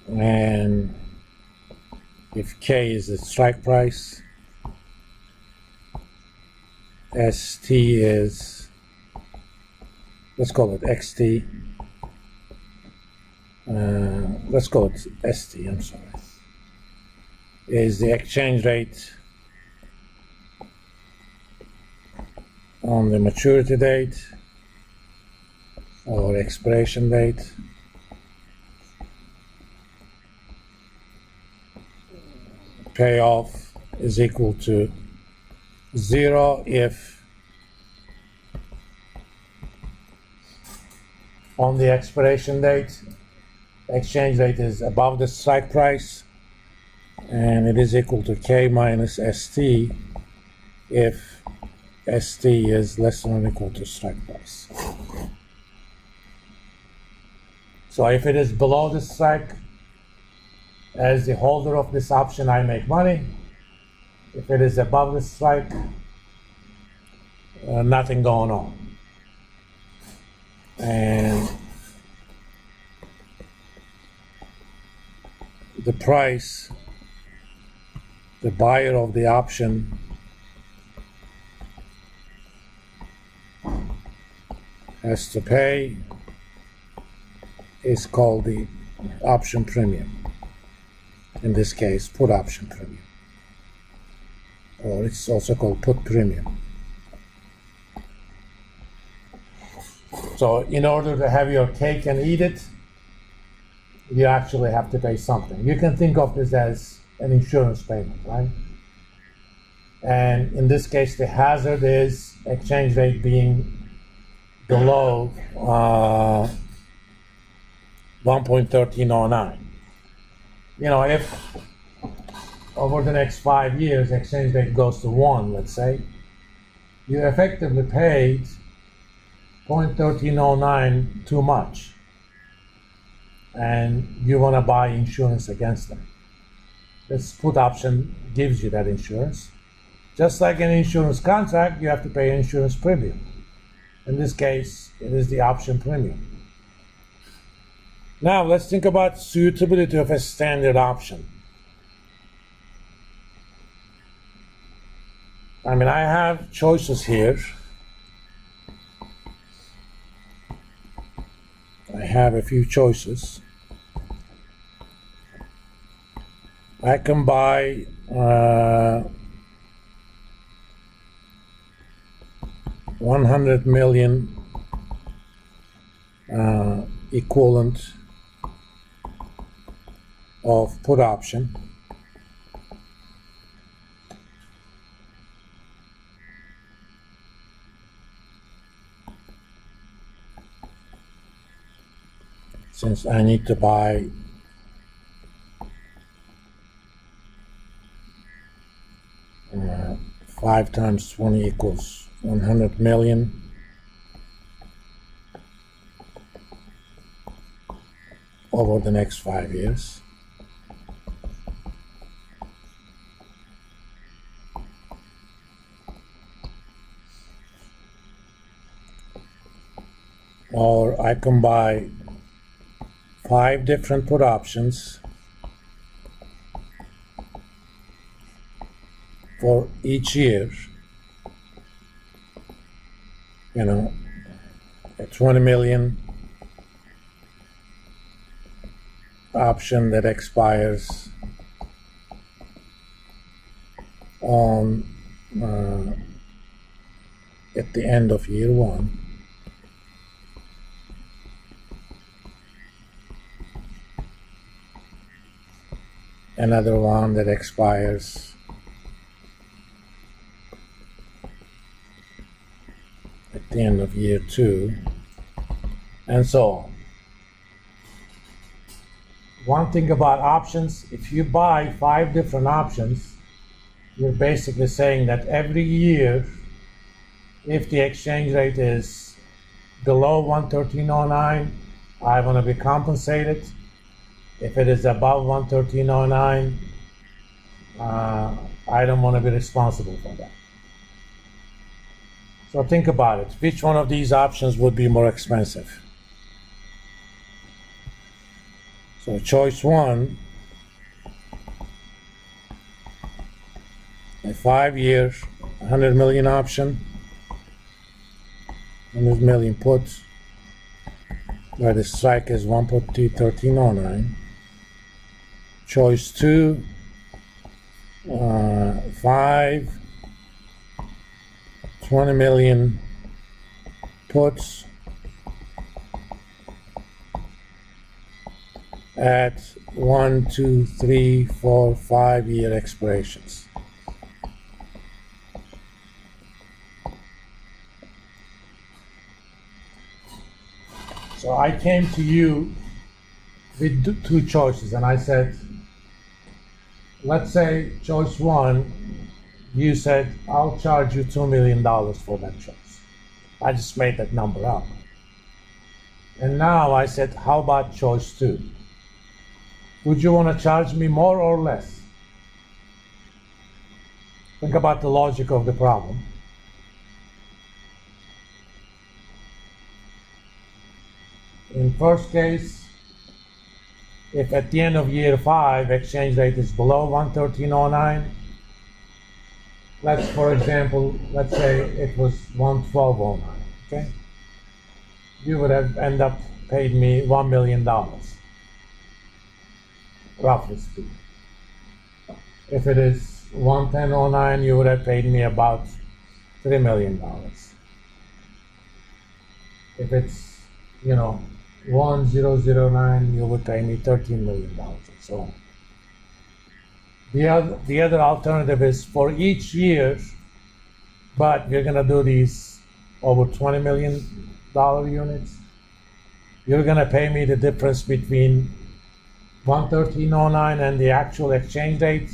and if K is the strike price, ST is, let's call it XT. Let's call it ST, I'm sorry. Is the exchange rate on the maturity date or expiration date. Payoff is equal to 0 if on the expiration date exchange rate is above the strike price, and it is equal to K minus ST if ST is less than or equal to strike price. So if it is below the strike, as the holder of this option, I make money. If it is above the strike, nothing going on. And the price, the buyer of the option has to pay is called the option premium. In this case, put option premium, or it's also called put premium. So in order to have your cake and eat it, you actually have to pay something. You can think of this as an insurance payment, right? And in this case, the hazard is exchange rate being below 1.1309. You know, if over the next 5 years exchange rate goes to 1, let's say, you effectively paid 0.1309 too much, and you want to buy insurance against them. This put option gives you that insurance. Just like an insurance contract, you have to pay insurance premium. In this case, it is the option premium. Now let's think about suitability of a standard option. I mean, I have choices here. I have a few choices. I can buy $100 million equivalent of put option. Since I need to buy 5 times 20 equals 100 million. Over the next 5 years. Or I can buy 5 different put options for each year. You know, a 20 million option that expires on at the end of year 1. Another one that expires at the end of year 2, and so on. One thing about options, if you buy 5 different options, you're basically saying that every year, if the exchange rate is below 113.09, I want to be compensated. If it is above 113.09, I don't want to be responsible for that. So think about it. Which one of these options would be more expensive? So choice 1, a 5-year, 100 million option, 100 million puts, where the strike is 1.1309. Choice 2, 5, 20 million puts at 1, 2, 3, 4, 5-year expirations. So I came to you with two choices, and I said, let's say choice 1, you said, I'll charge you $2 million for that choice. I just made that number up. And now I said, how about choice 2? Would you want to charge me more or less? Think about the logic of the problem. In first case, if at the end of year 5 exchange rate is below 113.09, for example, let's say it was 112.09, okay? You would have end up paid me $1 million, roughly speaking. If it is 110.09, you would have paid me about $3 million. If it's, 1009, you would pay me $13 million, and so on. The other alternative is for each year, but we're gonna do these over $20 million units. You're gonna pay me the difference between 113.09 and the actual exchange rate,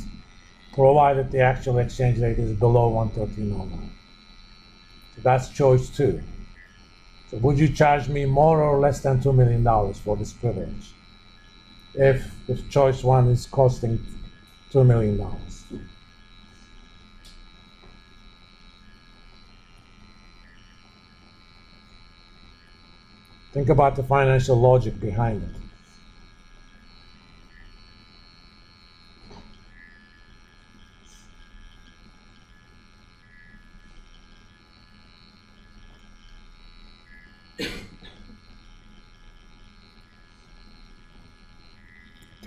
provided the actual exchange rate is below 113.09. So that's choice 2. So would you charge me more or less than $2 million for this privilege if choice 1 is costing $2 million? Think about the financial logic behind it.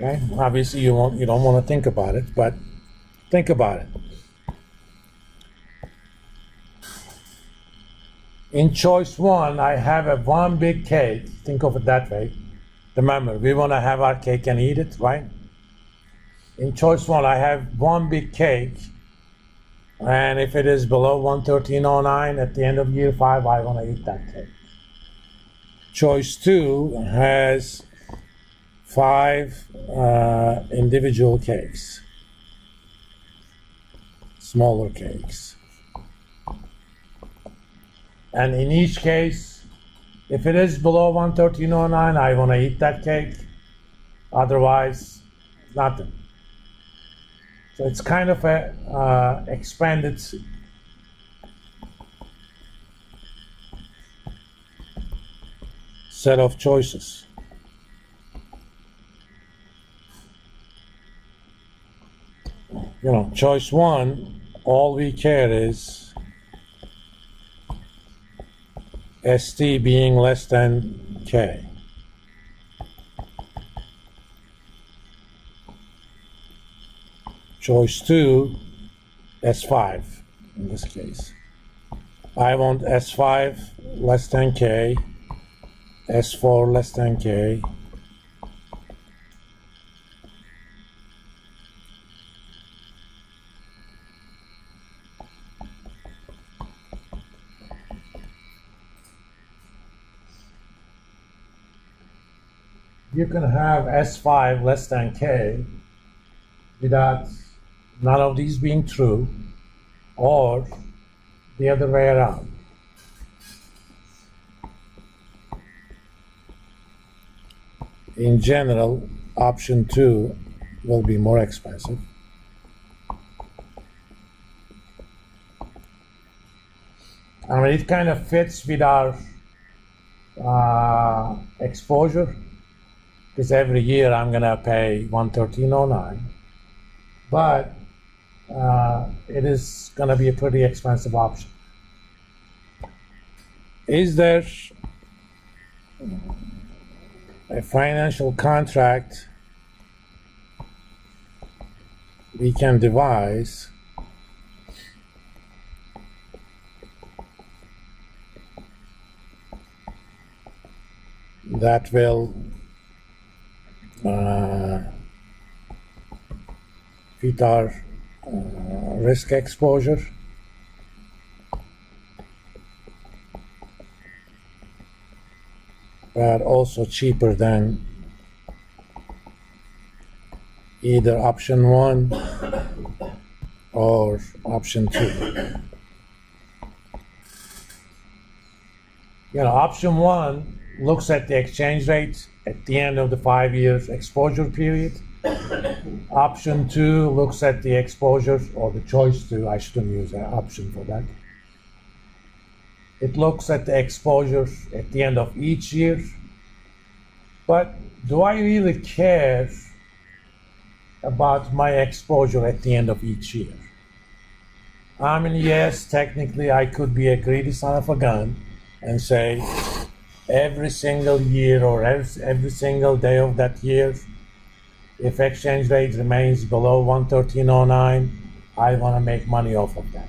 Okay, obviously you don't want to think about it, but think about it. In choice 1, I have one big cake. Think of it that way. Remember, we want to have our cake and eat it, right? In choice 1, I have one big cake, and if it is below 113.09 at the end of year 5, I want to eat that cake. Choice 2 has 5 individual cakes, smaller cakes. And in each case, if it is below 113.09, I want to eat that cake. Otherwise, nothing. So it's kind of a expanded set of choices. Choice 1, all we care is ST being less than K. Choice 2, S5 in this case. I want S5 less than K, S4 less than K, you can have S5 less than K without none of these being true, or the other way around. In general, option 2 will be more expensive. I mean, it kind of fits with our exposure. because every year I'm gonna pay 113.09, but it is gonna be a pretty expensive option. Is there a financial contract we can devise that will fit our risk exposure? But also cheaper than either option 1 or option 2. Option 1 looks at the exchange rate at the end of the 5 years exposure period. Option 2 looks at the exposure, or the choice to, I shouldn't use an option for that. It looks at the exposure at the end of each year. But do I really care about my exposure at the end of each year? I mean, yes, technically I could be a greedy son of a gun and say every single year or every single day of that year, if exchange rate remains below 113.09, I want to make money off of that.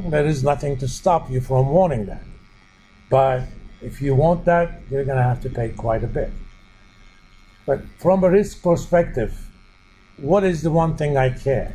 There is nothing to stop you from wanting that. But if you want that, you're going to have to pay quite a bit. But from a risk perspective, what is the one thing I care?